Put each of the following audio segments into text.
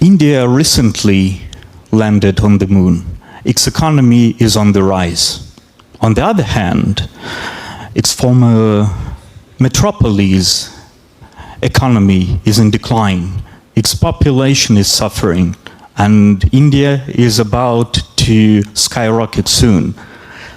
India recently landed on the moon. Its economy is on the rise. On the other hand, its former metropolis economy is in decline. Its population is suffering, and India is about to skyrocket soon.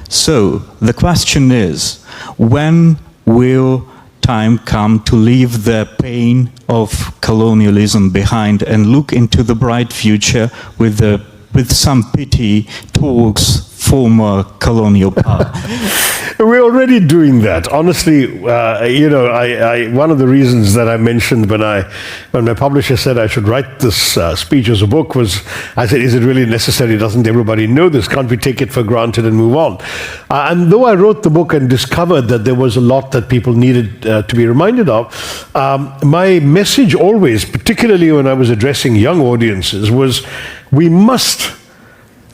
So the question is, when will time come to leave the pain of colonialism behind and look into the bright future with some pity towards former colonial power? We're already doing that. Honestly, one of the reasons that I mentioned when my publisher said I should write this speech as a book was, I said, is it really necessary? Doesn't everybody know this? Can't we take it for granted and move on? And though I wrote the book and discovered that there was a lot that people needed to be reminded of, my message always, particularly when I was addressing young audiences, was we must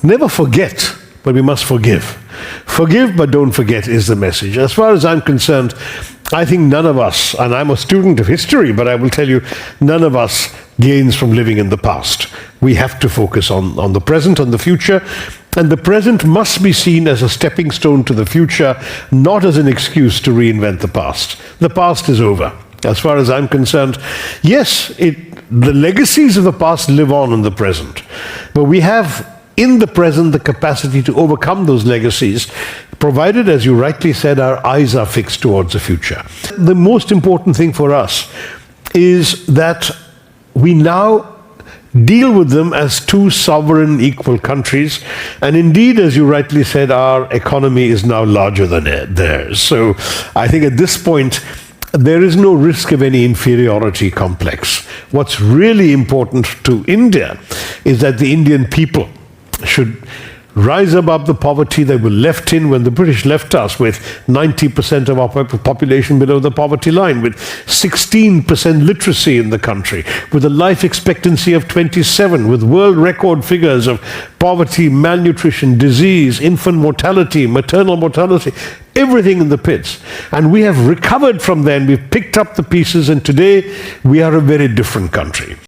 never forget, but we must forgive. Forgive, but don't forget is the message. As far as I'm concerned, I think none of us, and I'm a student of history, but I will tell you, none of us gains from living in the past. We have to focus on the present, on the future, and the present must be seen as a stepping stone to the future, not as an excuse to reinvent the past. The past is over. As far as I'm concerned, yes, the legacies of the past live on in the present, but we have in the present the capacity to overcome those legacies, provided, as you rightly said, our eyes are fixed towards the future. The most important thing for us is that we now deal with them as two sovereign, equal countries, and indeed, as you rightly said, our economy is now larger than theirs. So I think at this point, there is no risk of any inferiority complex. What's really important to India is that the Indian people should rise above the poverty they were left in when the British left us, with 90% of our population below the poverty line, with 16% literacy in the country, with a life expectancy of 27, with world record figures of poverty, malnutrition, disease, infant mortality, maternal mortality, everything in the pits. And we have recovered from then, we've picked up the pieces, and today we are a very different country.